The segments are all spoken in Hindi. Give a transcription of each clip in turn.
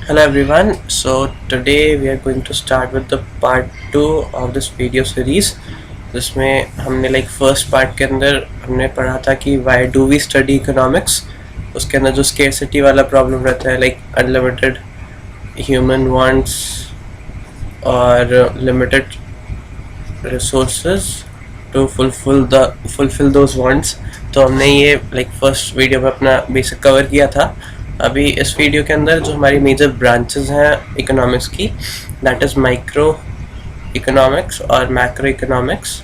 Hello everyone. So today we are going to start with the part 2 of this video series. जिसमें हमने फर्स्ट पार्ट के अंदर हमने पढ़ा था कि why do we study economics. उसके अंदर जो स्केर्सिटी वाला प्रॉब्लम रहता है अनलिमिटेड ह्यूमन वांट्स और limited resources to fulfil those wants. तो हमने ये फर्स्ट वीडियो में अपना बेसिक कवर किया था. अभी इस वीडियो के अंदर जो हमारी मेजर ब्रांचेस हैं इकोनॉमिक्स की, दैट इज़ माइक्रो इकोनॉमिक्स और मैक्रो इकोनॉमिक्स,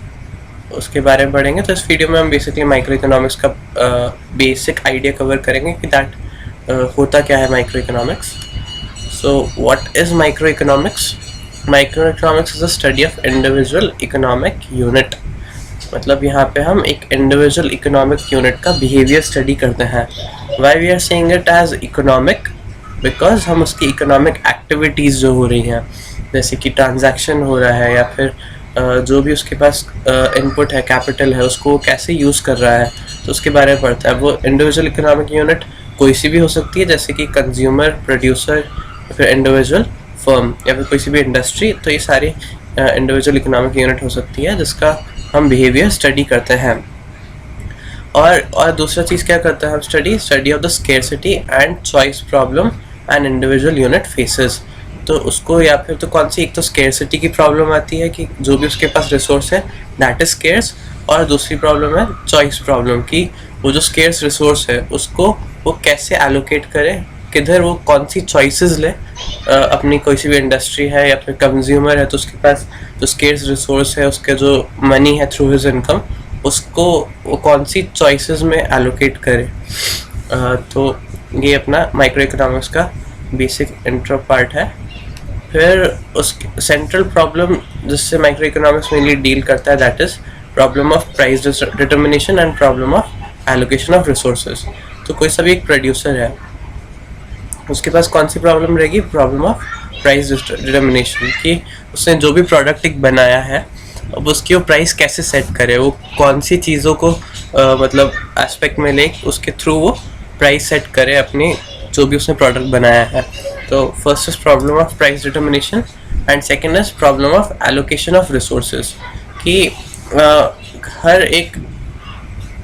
उसके बारे में पढ़ेंगे. तो इस वीडियो में हम बेसिकली माइक्रो इकोनॉमिक्स का बेसिक आइडिया कवर करेंगे कि दैट होता क्या है micro economics. So what is micro economics? Micro economics is a study of individual economic unit. मतलब यहाँ पे हम एक इंडिविजुअल इकोनॉमिक यूनिट का बिहेवियर स्टडी करते हैं. Why we are saying it as economic? Because हम उसकी इकोनॉमिक एक्टिविटीज़ जो हो रही हैं, जैसे कि ट्रांजैक्शन हो रहा है या फिर जो भी उसके पास इनपुट है, कैपिटल है, उसको वो कैसे यूज़ कर रहा है, तो उसके बारे में पढ़ता है. वो इंडिविजुअल इकोनॉमिक यूनिट कोई सी भी हो सकती है, जैसे कि कंज्यूमर, प्रोड्यूसर, फिर इंडिविजुअल फर्म या फिर कोई सी भी इंडस्ट्री. तो ये सारी इंडिविजुअल इकोनॉमिक यूनिट हो सकती है जिसका हम बिहेवियर स्टडी करते हैं. और दूसरा चीज़ क्या करते हैं हम? Study of the scarcity and choice problem and individual unit faces. तो उसको या फिर तो कौन सी, एक तो स्केर्सिटी की प्रॉब्लम आती है कि जो भी उसके पास रिसोर्स है दैट इज स्केर्स, और दूसरी प्रॉब्लम है चॉइस प्रॉब्लम की वो जो स्केर्स रिसोर्स है उसको वो कैसे एलोकेट करे, किधर वो कौन सी चॉइसेस ले. अपनी कोई सी भी इंडस्ट्री है या फिर कंज्यूमर है तो उसके पास जो स्केर्स रिसोर्स है, उसके जो मनी है थ्रू हिज इनकम, उसको वो कौन सी चॉइसेस में एलोकेट करे. तो ये अपना माइक्रो इकोनॉमिक्स का बेसिक इंट्रो पार्ट है. फिर उस सेंट्रल प्रॉब्लम जिससे माइक्रो इकोनॉमिक्स मेनली डील करता है that is problem of price determination and problem of allocation of resources. तो कोई सा भी एक प्रोड्यूसर है, उसके पास कौन सी प्रॉब्लम रहेगी? प्रॉब्लम ऑफ प्राइस डिटर्मिनेशन, कि उसने जो भी प्रोडक्ट एक बनाया है अब उसकी वो प्राइस कैसे सेट करे, वो कौन सी चीज़ों को मतलब एस्पेक्ट में ले उसके थ्रू वो प्राइस सेट करे अपनी जो भी उसने प्रोडक्ट बनाया है. तो first is problem of price determination and second is problem of allocation of resources. कि हर एक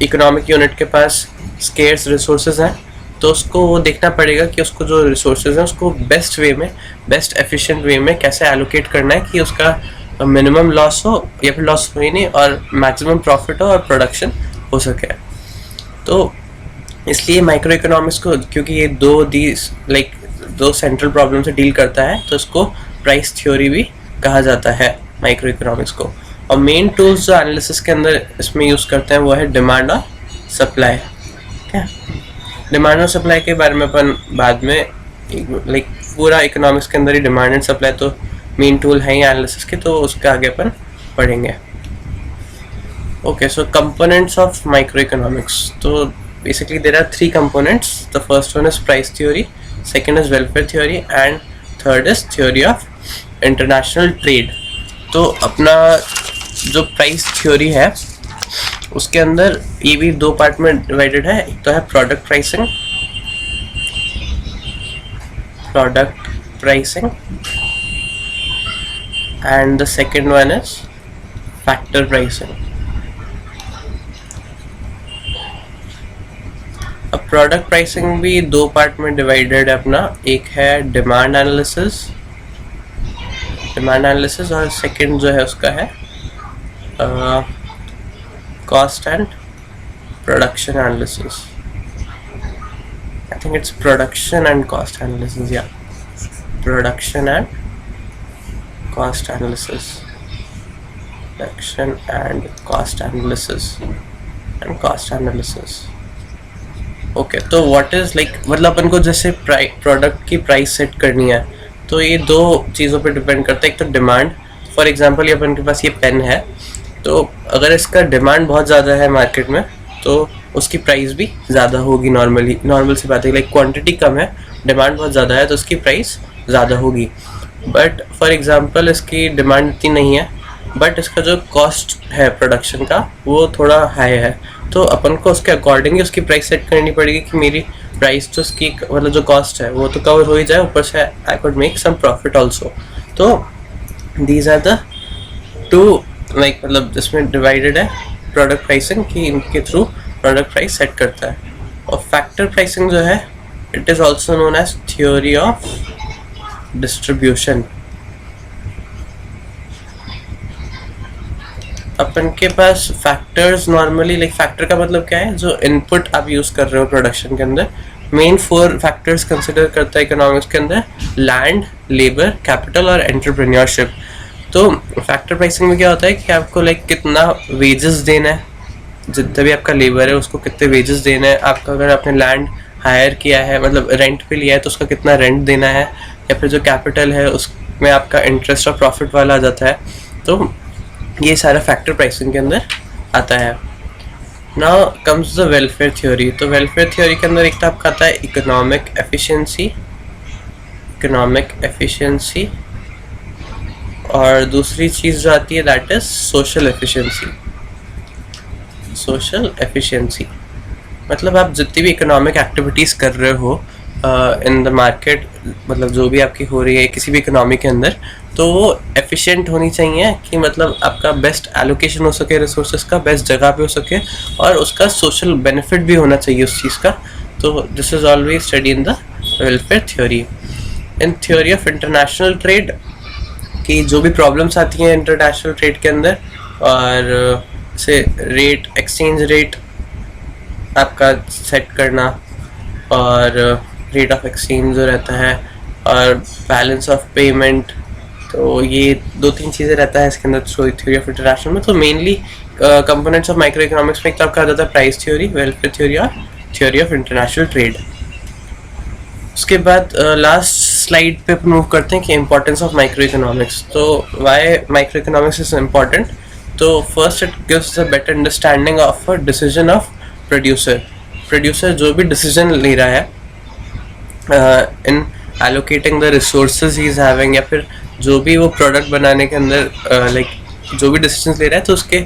इकोनॉमिक यूनिट के पास स्केर्स रिसोर्सेज हैं, तो उसको वो देखना पड़ेगा कि उसको जो रिसोर्सेज हैं उसको बेस्ट वे में, बेस्ट एफिशिएंट वे में कैसे एलोकेट करना है कि उसका मिनिमम लॉस हो या फिर लॉस हो ही नहीं और मैक्सिमम प्रॉफिट हो और प्रोडक्शन हो सके. तो इसलिए माइक्रो इकोनॉमिक्स को, क्योंकि ये दो सेंट्रल प्रॉब्लम से डील करता है, तो इसको प्राइस थ्योरी भी कहा जाता है माइक्रो इकोनॉमिक्स को. और मेन टूल्स जो एनालिसिस के अंदर इसमें यूज़ करते हैं वो है डिमांड और सप्लाई. ठीक है, डिमांड और सप्लाई के बारे में अपन बाद में पूरा इकोनॉमिक्स के अंदर ही डिमांड एंड सप्लाई तो मेन टूल है ही एनालिसिस के, तो उसके आगे अपन पढ़ेंगे. Okay, so components of micro economics. तो basically there are 3 components. The first one is price theory, second is welfare theory and third is theory of international trade. तो अपना जो प्राइस थ्योरी है उसके अंदर ये भी 2 पार्ट में डिवाइडेड है. एक तो है product pricing and the second one is factor pricing. अब प्रोडक्ट प्राइसिंग भी 2 पार्ट में डिवाइडेड है अपना. एक है डिमांड एनालिसिस और सेकंड जो है उसका है cost and production analysis. I think it's production and cost analysis, या production and cost analysis, production and cost analysis. Okay, तो व्हाट इज मतलब अपन को जैसे प्रोडक्ट की प्राइस सेट करनी है तो ये 2 चीज़ों पे डिपेंड करता है. एक तो डिमांड. फॉर एग्जांपल ये अपन के पास ये पेन है, तो अगर इसका डिमांड बहुत ज़्यादा है मार्केट में तो उसकी प्राइस भी ज़्यादा होगी. नॉर्मल सी बात है, क्वांटिटी कम है, डिमांड बहुत ज़्यादा है तो उसकी प्राइस ज़्यादा होगी. बट फॉर एग्जांपल इसकी डिमांड इतनी नहीं है बट इसका जो कॉस्ट है प्रोडक्शन का वो थोड़ा हाई है, तो अपन को उसके अकॉर्डिंग उसकी प्राइस सेट करनी पड़ेगी कि मेरी प्राइस तो उसकी मतलब जो कॉस्ट है वो तो कवर हो ही जाए, ऊपर से I could make some profit also. तो these are the two like मतलब जिसमें डिवाइडेड है प्रोडक्ट प्राइसिंग कि इनके थ्रू प्रोडक्ट प्राइस सेट करता है। और फैक्टर प्राइसिंग जो है it is also known as theory of distribution. अपन के पास फैक्टर्स नॉर्मली लाइक फैक्टर का मतलब क्या है, जो इनपुट आप यूज कर रहे हो प्रोडक्शन के अंदर। मेन 4 फैक्टर्स कंसिडर करता है इकोनॉमिक्स के अंदर, लैंड, लेबर, कैपिटल और एंटरप्रेन्योरशिप। तो फैक्टर प्राइसिंग में क्या होता है कि आपको लाइक कितना वेजेस देना है, जितना भी आपका लेबर है उसको कितने वेजेस देना है, आपका अगर आपने लैंड हायर किया है मतलब रेंट पे लिया है तो उसका कितना रेंट देना है, या फिर जो कैपिटल है उसमें आपका इंटरेस्ट और प्रॉफिट वाला आ जाता है। तो ये सारा फैक्टर प्राइसिंग के अंदर आता है। Now comes the welfare theory. तो वेलफेयर थ्योरी के अंदर एक तो आपका आता है इकोनॉमिक एफिशिएंसी, और दूसरी चीज़ जो आती है दैट इज सोशल एफिशिएंसी। मतलब आप जितनी भी इकोनॉमिक एक्टिविटीज़ कर रहे हो इन द मार्केट, मतलब जो भी आपकी हो रही है किसी भी इकोनॉमी के अंदर, तो वो एफिशिएंट होनी चाहिए कि मतलब आपका बेस्ट एलोकेशन हो सके रिसोर्सेज का, बेस्ट जगह पे हो सके, और उसका सोशल बेनिफिट भी होना चाहिए उस चीज़ का। तो this is always study in the welfare theory. In theory of international trade की जो भी प्रॉब्लम्स आती हैं इंटरनेशनल ट्रेड के अंदर, और से रेट, एक्सचेंज रेट आपका सेट करना, और रेट ऑफ एक्सचेंज जो रहता है, और बैलेंस ऑफ पेमेंट, तो ये 2-3 चीज़ें रहता है इसके अंदर थ्योरी ऑफ इंटरनेशनल में। तो mainly components of micro economics में एक तो आपका आ जाता है प्राइस थ्योरी, वेलफेयर थ्योरी और थ्योरी ऑफ इंटरनेशनल ट्रेड। उसके बाद लास्ट स्लाइड पे मूव करते हैं कि इंपॉर्टेंस ऑफ माइक्रो इकोनॉमिक्स। तो why micro economics is important. तो first it gives a better understanding of a decision of producer जो भी डिसीजन ले रहा है in allocating the resources he is having, या फिर जो भी वो प्रोडक्ट बनाने के अंदर लाइक जो भी डिसीजंस ले रहा है, तो उसके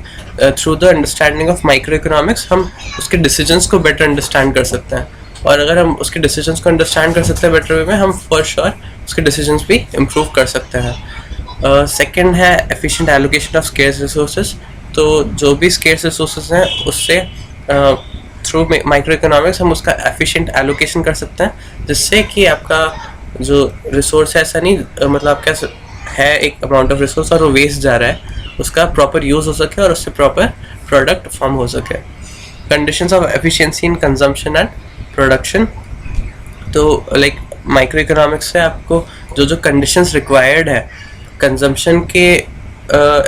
through the understanding of micro economics हम उसके डिसीजंस को बेटर अंडरस्टैंड कर सकते हैं। और अगर हम उसके डिसीजंस को अंडरस्टैंड कर सकते हैं बेटर वे में, हम फॉर श्योर उसके डिसीजंस भी इम्प्रूव कर सकते हैं। सेकेंड है efficient allocation of scarce resources. तो जो भी स्केर्स रिसोर्सेज हैं उससे थ्रू माइक्रो इकोनॉमिक्स हम उसका एफिशिएंट एलोकेशन कर सकते हैं, जिससे कि आपका जो रिसोर्स है ऐसा नहीं मतलब आपका है एक अमाउंट ऑफ रिसोर्स और वो वेस्ट जा रहा है, उसका प्रॉपर यूज़ हो सके और उससे प्रॉपर प्रोडक्ट फॉर्म हो सके। Conditions of efficiency in consumption and production. तो लाइक माइक्रो इकोनॉमिक्स से आपको जो जो कंडीशंस रिक्वायर्ड है कंजम्पशन के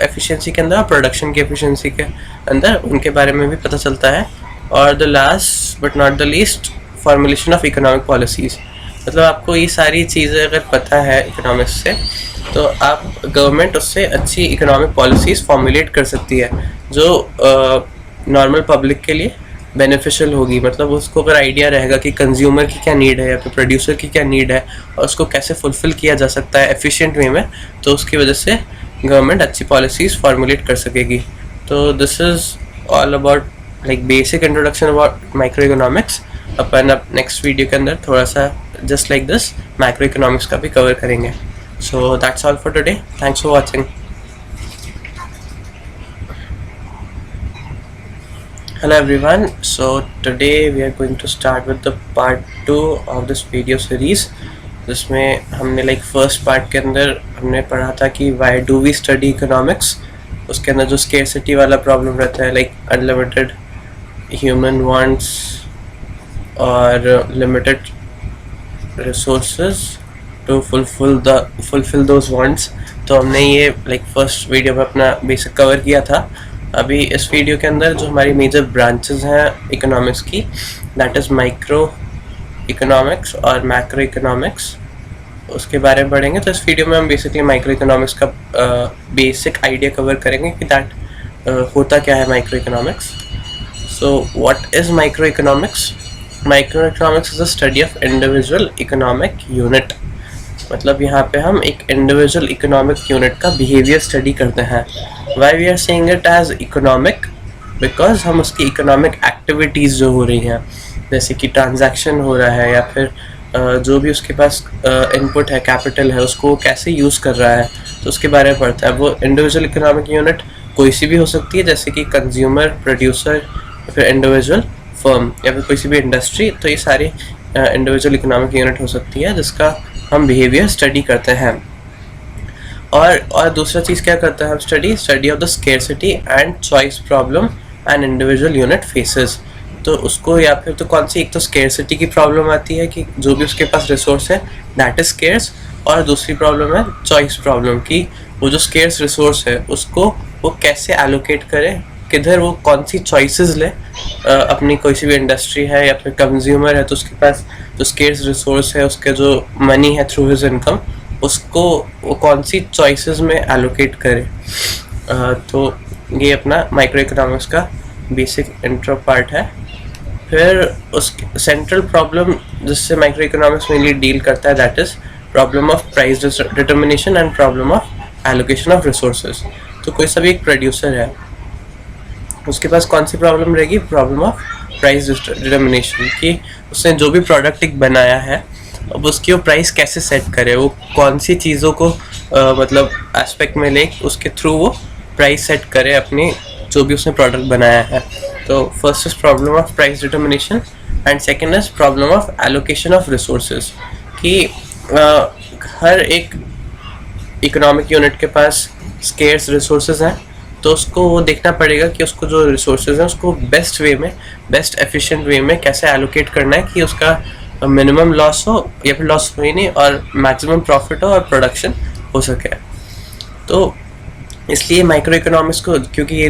एफिशिएंसी के अंदर और प्रोडक्शन की एफिशिएंसी के अंदर, उनके बारे में भी पता चलता है। और the last but not the least, formulation of economic policies. मतलब आपको ये सारी चीज़ें अगर पता है इकोनॉमिक्स से, तो आप गवर्नमेंट उससे अच्छी इकोनॉमिक पॉलिसीज़ फॉर्मुलेट कर सकती है जो नॉर्मल पब्लिक के लिए बेनिफिशियल होगी। मतलब उसको अगर आइडिया रहेगा कि कंज्यूमर की क्या नीड है या फिर प्रोड्यूसर की क्या नीड है और उसको कैसे फुलफ़िल किया जा सकता है एफिशिएंट वे में, तो उसकी वजह से गवर्नमेंट अच्छी पॉलिसीज़ फॉर्मुलेट कर सकेगी। तो this is all about like basic introduction about micro economics. अपन अब नेक्स्ट वीडियो के अंदर थोड़ा सा just like this macro economics का भी कवर करेंगे। So that's all for today, thanks for watching. Hello everyone, so today we are going to start with the part 2 of this video series, जिसमें हमने लाइक फर्स्ट पार्ट के अंदर हमने पढ़ा था कि why do we study economics। उसके अंदर जो scarcity वाला प्रॉब्लम रहता है लाइक अनलिमिटेड ह्यूमन वांट्स और limited resources to fulfil those wants. तो हमने ये लाइक फर्स्ट वीडियो में अपना बेसिक कवर किया था। अभी इस वीडियो के अंदर जो हमारी मेजर ब्रांचेस हैं इकोनॉमिक्स की, दैट इज़ माइक्रो इकोनॉमिक्स और मैक्रो इकोनॉमिक्स, उसके बारे में पढ़ेंगे। तो इस वीडियो में हम बेसिकली माइक्रो इकोनॉमिक्स का बेसिक आइडिया कवर करेंगे कि दैट होता क्या है micro economics. So what is micro economics? Micro economics is the study of individual economic unit. मतलब यहाँ पे हम एक इंडिविजुअल इकोनॉमिक यूनिट का बिहेवियर स्टडी करते हैं. Why we are saying it as economic? Because हम उसकी इकोनॉमिक एक्टिविटीज़ जो हो रही हैं, जैसे कि ट्रांजैक्शन हो रहा है या फिर जो भी उसके पास इनपुट है, कैपिटल है, उसको कैसे यूज़ कर रहा है, तो उसके बारे में पढ़ता है. वो इंडिविजुअल इकोनॉमिक यूनिट कोई सी भी हो सकती है, जैसे कि कंज्यूमर, प्रोड्यूसर या फिर इंडिविजुअल फर्म या फिर कोई सी भी इंडस्ट्री. तो ये सारी इंडिविजुअल इकोनॉमिक यूनिट हो सकती है जिसका हम बिहेवियर स्टडी करते हैं. और दूसरा चीज़ क्या करते हैं हम? Study of the scarcity and choice problem and individual unit faces. तो उसको या फिर तो कौन सी, एक तो स्केर्सिटी की प्रॉब्लम आती है कि जो भी उसके पास रिसोर्स है दैट इज स्केर्स, और दूसरी प्रॉब्लम है चॉइस प्रॉब्लम की वो जो स्केर्स रिसोर्स है उसको वो कैसे एलोकेट करे, किधर वो कौन सी चॉइसेस ले. अपनी कोई सी भी इंडस्ट्री है या फिर कंज्यूमर है तो उसके पास जो स्केर्स रिसोर्स है, उसके जो मनी है थ्रू हिज इनकम, उसको वो कौन सी चॉइसेस में एलोकेट करे. तो ये अपना माइक्रो इकोनॉमिक्स का बेसिक इंट्रो पार्ट है. फिर उस सेंट्रल प्रॉब्लम जिससे माइक्रो इकोनॉमिक्स मेनली डील करता है that is problem of price determination and problem of allocation of resources. तो कोई सा भी एक प्रोड्यूसर है, उसके पास कौन सी प्रॉब्लम रहेगी? प्रॉब्लम ऑफ प्राइस डिटर्मिनेशन, कि उसने जो भी प्रोडक्ट एक बनाया है अब उसकी वो प्राइस कैसे सेट करे, वो कौन सी चीज़ों को मतलब एस्पेक्ट में ले उसके थ्रू वो प्राइस सेट करे अपनी जो भी उसने प्रोडक्ट बनाया है. तो first is problem of price determination and second is problem of allocation of resources, कि हर एक इकोनॉमिक यूनिट के पास स्केर्स रिसोर्सेज हैं तो उसको वो देखना पड़ेगा कि उसको जो रिसोर्सेज हैं उसको बेस्ट वे में, बेस्ट एफिशिएंट वे में कैसे एलोकेट करना है कि उसका मिनिमम लॉस हो या फिर लॉस हो ही नहीं और मैक्सिमम प्रॉफिट हो और प्रोडक्शन हो सके. तो इसलिए माइक्रो इकोनॉमिक्स को, क्योंकि ये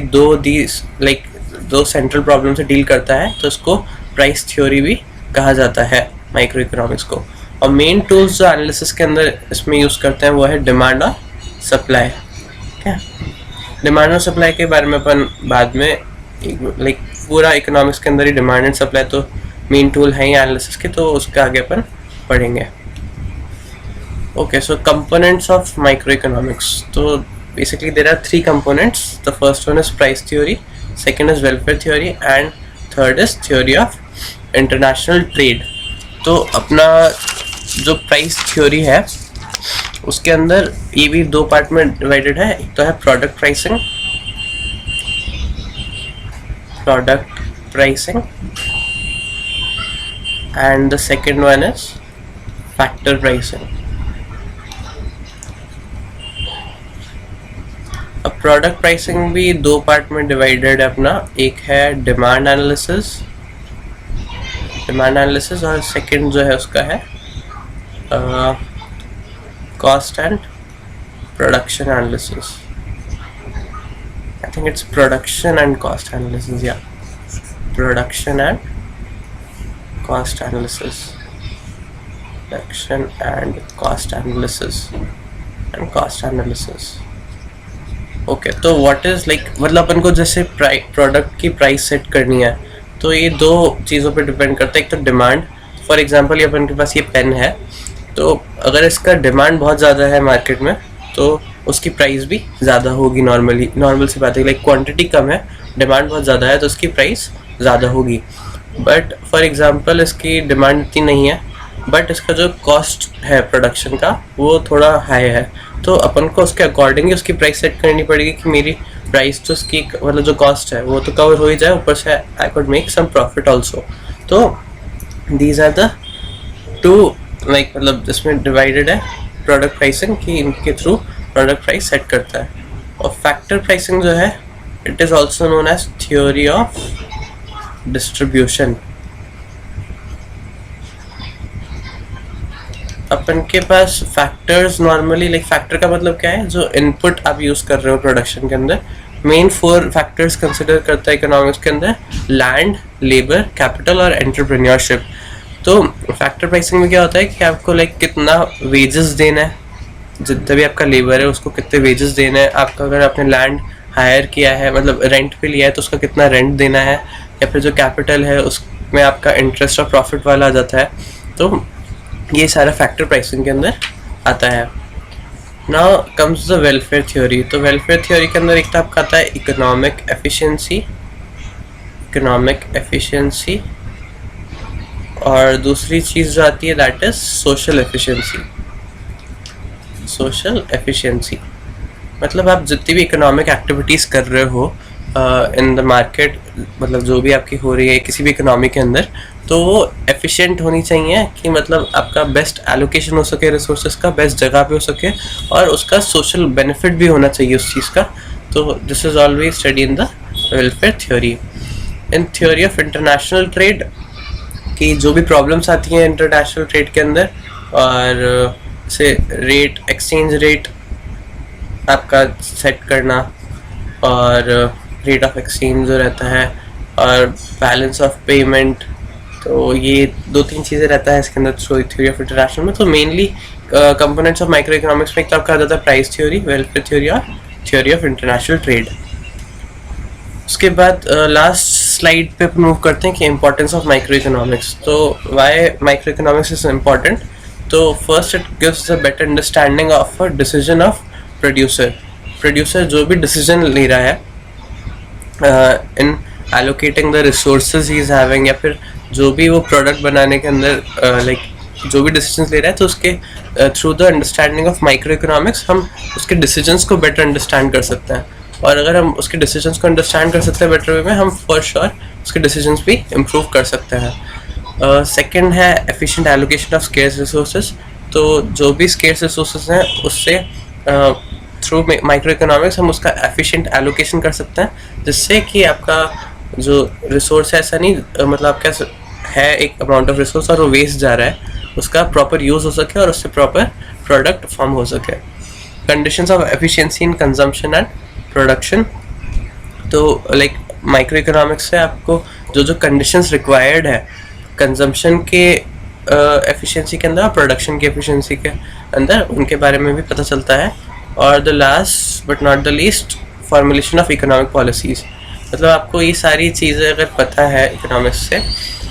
दो सेंट्रल प्रॉब्लम से डील करता है, तो इसको प्राइस थ्योरी भी कहा जाता है माइक्रो इकोनॉमिक्स को. और मेन टूल्स जो एनालिसिस के अंदर इसमें यूज़ करते हैं वो है डिमांड और सप्लाई. ठीक है, डिमांड और सप्लाई के बारे में अपन बाद में, पूरा इकोनॉमिक्स के अंदर ही डिमांड एंड सप्लाई तो मेन टूल है ही एनालिसिस के, तो उसका आगे अपन पढ़ेंगे. Okay, so components of micro economics. तो basically there are three components. The first one is price theory, second is welfare theory and third is theory of international trade. तो अपना जो प्राइस थ्योरी है उसके अंदर ये भी दो पार्ट में डिवाइडेड है. एक तो है product pricing and the second one is factor pricing. अब प्रोडक्ट प्राइसिंग भी दो पार्ट में डिवाइडेड है अपना. एक है डिमांड एनालिसिस और सेकंड जो है उसका है cost and production analysis. I think it's production and cost analysis, या production and cost analysis, production and cost analysis. Okay, तो व्हाट इज़ मतलब अपन को जैसे प्रोडक्ट की प्राइस सेट करनी है तो ये दो चीज़ों पे डिपेंड करता है. एक तो डिमांड, फॉर एग्जांपल ये अपन के पास ये पेन है, तो अगर इसका डिमांड बहुत ज़्यादा है मार्केट में तो उसकी प्राइस भी ज़्यादा होगी. नॉर्मल सी बात है, क्वांटिटी कम है, डिमांड बहुत ज़्यादा है तो उसकी प्राइस ज़्यादा होगी. बट फॉर एग्जांपल इसकी डिमांड इतनी नहीं है बट इसका जो कॉस्ट है प्रोडक्शन का वो थोड़ा हाई है, तो अपन को उसके अकॉर्डिंग उसकी प्राइस सेट करनी पड़ेगी कि मेरी प्राइस तो उसकी मतलब जो कॉस्ट है वो तो कवर हो ही जाए, ऊपर से I could make some profit also. तो दीज आर द टू मतलब इसमें डिवाइडेड है प्रोडक्ट प्राइसिंग कि इनके थ्रू प्रोडक्ट प्राइस सेट करता है. और फैक्टर प्राइसिंग जो है it is also known as theory of distribution. अपन के पास फैक्टर्स नॉर्मली फैक्टर का मतलब क्या है, जो इनपुट आप यूज़ कर रहे हो प्रोडक्शन के अंदर. मेन 4 फैक्टर्स कंसिडर करता है इकोनॉमिक्स के अंदर: लैंड, लेबर, कैपिटल और एंटरप्रेन्योरशिप. तो फैक्टर प्राइसिंग में क्या होता है कि आपको कितना वेजेस देना है, जितना भी आपका लेबर है उसको कितने वेजेस देना है, आपका अगर आपने लैंड हायर किया है मतलब रेंट पे लिया है तो उसका कितना रेंट देना है, या फिर जो कैपिटल है उसमें आपका इंटरेस्ट और प्रॉफिट वाला आ जाता है. तो ये सारा फैक्टर प्राइसिंग के अंदर आता है। Now comes the welfare theory. तो वेलफेयर थ्योरी के अंदर एक तो आपका आता है इकोनॉमिक एफिशिएंसी, और दूसरी चीज़ जो आती है दैट इज सोशल एफिशिएंसी। मतलब आप जितनी भी इकोनॉमिक एक्टिविटीज़ कर रहे हो इन द मार्केट, मतलब जो भी आपकी हो रही है किसी भी इकोनॉमी के अंदर, तो वो एफिशिएंट होनी चाहिए कि मतलब आपका बेस्ट एलोकेशन हो सके रिसोर्सेज का, बेस्ट जगह पे हो सके, और उसका सोशल बेनिफिट भी होना चाहिए उस चीज़ का। तो this is always study in the welfare theory. In theory of international trade कि जो भी प्रॉब्लम्स आती हैं इंटरनेशनल ट्रेड के अंदर, और से रेट, एक्सचेंज रेट आपका सेट करना, और रेट ऑफ एक्सचेंज जो रहता है, और बैलेंस ऑफ पेमेंट, तो ये 2-3 चीज़ें रहता है इसके अंदर थ्योरी ऑफ इंटरनेशनल में। तो mainly components of micro economics में एक तो कहा जाता है प्राइस थ्योरी, वेलफेयर थ्योरी और थ्योरी ऑफ इंटरनेशनल ट्रेड। उसके बाद लास्ट स्लाइड पे मूव करते हैं कि इंपॉर्टेंस ऑफ माइक्रो इकोनॉमिक्स। तो why micro economics is important. तो first it gives a better understanding of a decision of producer जो भी डिसीजन ले रहा है in allocating the resources he is having, या फिर जो भी वो प्रोडक्ट बनाने के अंदर जो भी डिसीजंस ले रहा है, तो उसके through the understanding of micro economics हम उसके डिसीजंस को बेटर अंडरस्टैंड कर सकते हैं। और अगर हम उसके डिसीजंस को अंडरस्टैंड कर सकते हैं बेटर वे में, हम फॉर श्योर उसके डिसीजंस भी इम्प्रूव कर सकते हैं। सेकंड है efficient allocation of scarce resources. तो जो भी स्केर्स रिसोर्सेज हैं उससे थ्रू माइक्रो इकोनॉमिक्स हम उसका एफिशिएंट एलोकेशन कर सकते हैं, जिससे कि आपका जो रिसोर्स है, ऐसा नहीं मतलब आपका है एक अमाउंट ऑफ रिसोर्स और वो वेस्ट जा रहा है, उसका प्रॉपर यूज़ हो सके और उससे प्रॉपर प्रोडक्ट फॉर्म हो सके। Conditions of efficiency in consumption and production. तो लाइक माइक्रो इकोनॉमिक्स से आपको जो जो कंडीशंस रिक्वायर्ड है कंजम्पशन के एफिशिएंसी के अंदर और प्रोडक्शन की एफिशिएंसी के अंदर, उनके बारे में भी पता चलता है। और the last but not the least, formulation of economic policies. मतलब आपको ये सारी चीज़ें अगर पता है इकोनॉमिक्स से,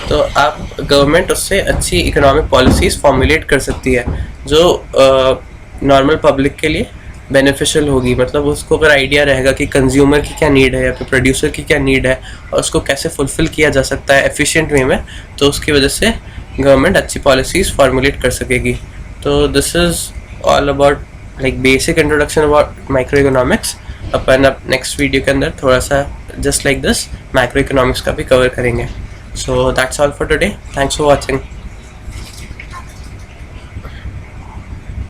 तो आप गवर्नमेंट उससे अच्छी इकोनॉमिक पॉलिसीज़ फॉर्मुलेट कर सकती है जो नॉर्मल पब्लिक के लिए बेनिफिशियल होगी। मतलब उसको अगर आइडिया रहेगा कि कंज्यूमर की क्या नीड है या फिर प्रोड्यूसर की क्या नीड है, और उसको कैसे फुलफ़िल किया जा सकता है एफिशिएंट वे में, तो उसकी वजह से गवर्नमेंट अच्छी पॉलिसीज़ फॉर्मुलेट कर सकेगी। तो this is all about like basic introduction about micro economics. अपन अब नेक्स्ट वीडियो के अंदर थोड़ा सा just like this macro economics का भी कवर करेंगे। So that's all for today. Thanks for watching.